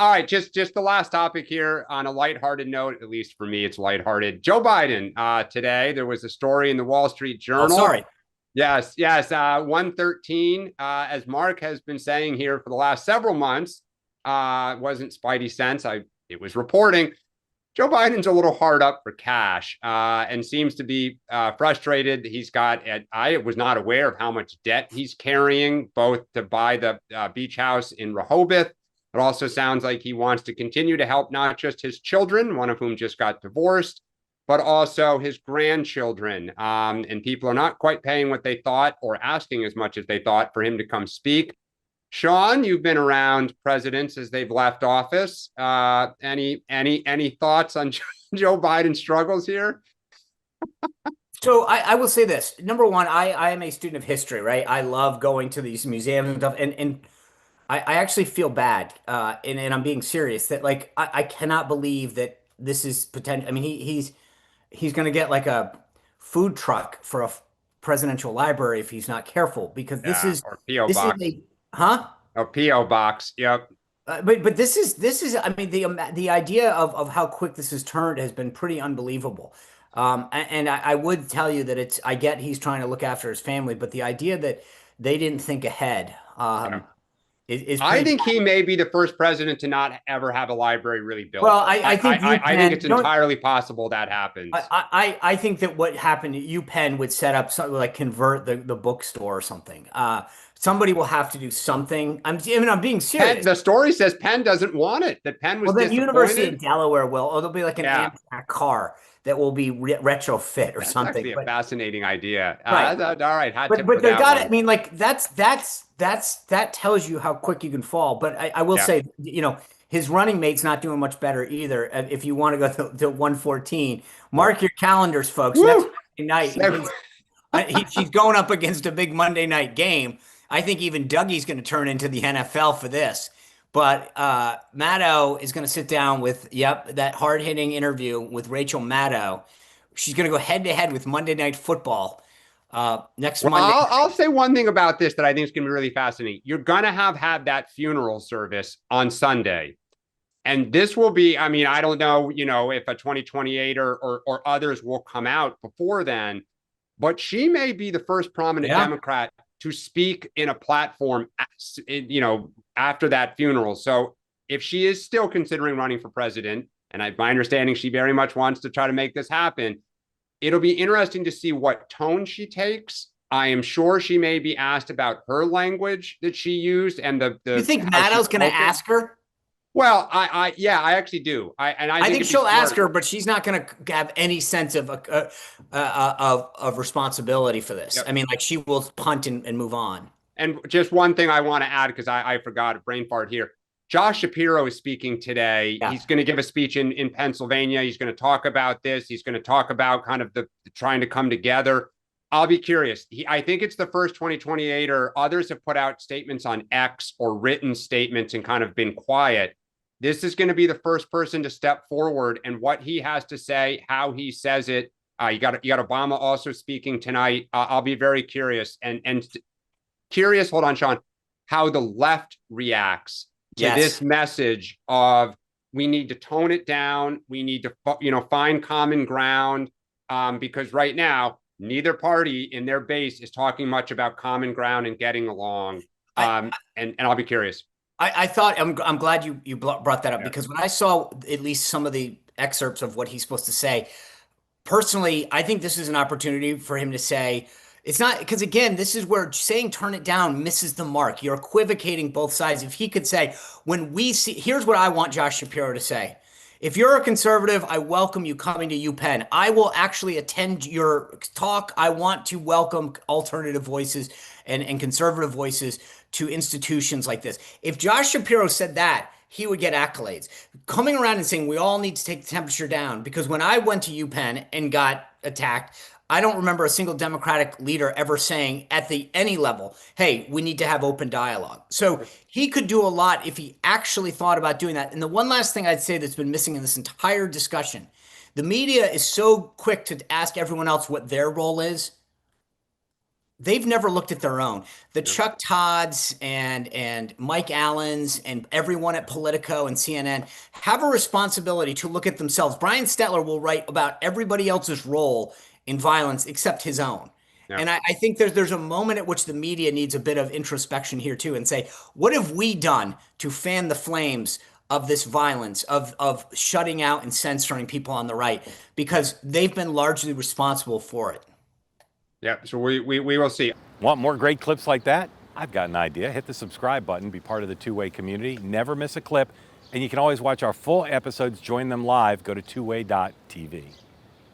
All right, just the last topic here on a lighthearted note, at least for me, it's lighthearted. Joe Biden, today there was a story in the Wall Street Oh, Journal. sorry. Yes, 113, as Mark has been saying here for the last several months, wasn't Spidey sense. It was reporting. Joe Biden's a little hard up for cash, and seems to be frustrated. I was not aware of how much debt he's carrying, both to buy the beach house in Rehoboth. It also sounds like he wants to continue to help not just his children, one of whom just got divorced, but also his grandchildren. And people are not quite paying what they thought or asking as much as they thought for him to come speak. Sean, you've been around presidents as they've left office. Any thoughts on Joe Biden's struggles here? So I will say this. Number one, I am a student of history, right? I love going to these museums and stuff, and I actually feel bad, and I'm being serious that like I cannot believe that this is potential. I mean, he's going to get like a food truck for a presidential library if he's not careful because Yeah, or PO this is box. a huh? Or PO box. Yep. But this is I mean the idea of how quick this has turned has been pretty unbelievable. And I would tell you that I get he's trying to look after his family, but the idea that they didn't think ahead Yeah. is I pretty think bad. he may be the first president to not ever have a library really built. Well, I think I think UPenn it's don't entirely possible that happens. I think that what happened at UPenn would set up something like convert the bookstore or something. Somebody will have to do something. I'm being Penn, serious. the story says Penn doesn't want it. That Penn was Well, then University disappointed. of Delaware will, or there'll be like an Yeah, Amtrak car that will be retrofit or that's something. actually a But fascinating idea. right, All right, hot but tip for they that got it. one. I mean, like that tells you how quick you can fall. But I will Yeah. say, his running mate's not doing much better either. If you want to go to 114, Well, mark your calendars, folks. Next woo. Monday night, she's going up against a big Monday night game. I think even Dougie's going to turn into the NFL for this. But Maddow is going to sit down with, yep, that hard hitting interview with Rachel Maddow. She's going to go head to head with Monday Night Football next Well, Monday. I'll say one thing about this that I think is going to be really fascinating. You're going to have had that funeral service on Sunday. And this will be, I mean, I don't know, if a 2028 or others will come out before then, but she may be the first prominent Yeah. Democrat to speak in a platform, after that funeral. So if she is still considering running for president, and my understanding she very much wants to try to make this happen, it'll be interesting to see what tone she takes. I am sure she may be asked about her language that she used and You the think how she Maddow's going to spoke it. ask her? Well, yeah, I actually do. I I think think it'd be she'll ask smart. her, but she's not going to have any sense of responsibility for this. I Yep. mean, like she will punt and move on. And just one thing I want to add because I forgot a brain fart here. Josh Shapiro is speaking today. Yeah. He's going to give a speech in Pennsylvania. He's going to talk about this. He's going to talk about kind of the trying to come together. I'll be curious. I think it's the first 2028 or others have put out statements on X or written statements and kind of been quiet. This is going to be the first person to step forward and what he has to say, how he says it. You got Obama also speaking tonight. I'll be very curious and curious. Hold on, Sean. How the left reacts to this Yes. message of we need to tone it down. We need to find common ground, because right now neither party in their base is talking much about common ground and getting along. I, And I'll be curious. I thought I'm glad you brought that up Yeah. because when I saw at least some of the excerpts of what he's supposed to say, personally, I think this is an opportunity for him to say, it's not because again, this is where saying turn it down misses the mark. You're equivocating both sides. If he could say, when we see, here's what I want Josh Shapiro to say. If you're a conservative, I welcome you coming to UPenn. I will actually attend your talk. I want to welcome alternative voices and conservative voices to institutions like this. If Josh Shapiro said that, he would get accolades. Coming around and saying we all need to take the temperature down because when I went to UPenn and got attacked, I don't remember a single Democratic leader ever saying at the any level, "Hey, we need to have open dialogue." So he could do a lot if he actually thought about doing that. And the one last thing I'd say that's been missing in this entire discussion, the media is so quick to ask everyone else what their role is. they've never looked at their own. The Yep. Chuck Todds and Mike Allens and everyone at Politico and CNN have a responsibility to look at themselves. Brian Stetler will write about everybody else's role in violence except his own. And Yep. I think there's a moment at which the media needs a bit of introspection here too, and say, what have we done to fan the flames of this violence, of shutting out and censoring people on the right? Because they've been largely responsible for it. Yep. So we will see. Want more great clips like that? I've got an idea. Hit the subscribe button, be part of the two-way community, never miss a clip, and you can always watch our full episodes, join them live, go to twoway.tv.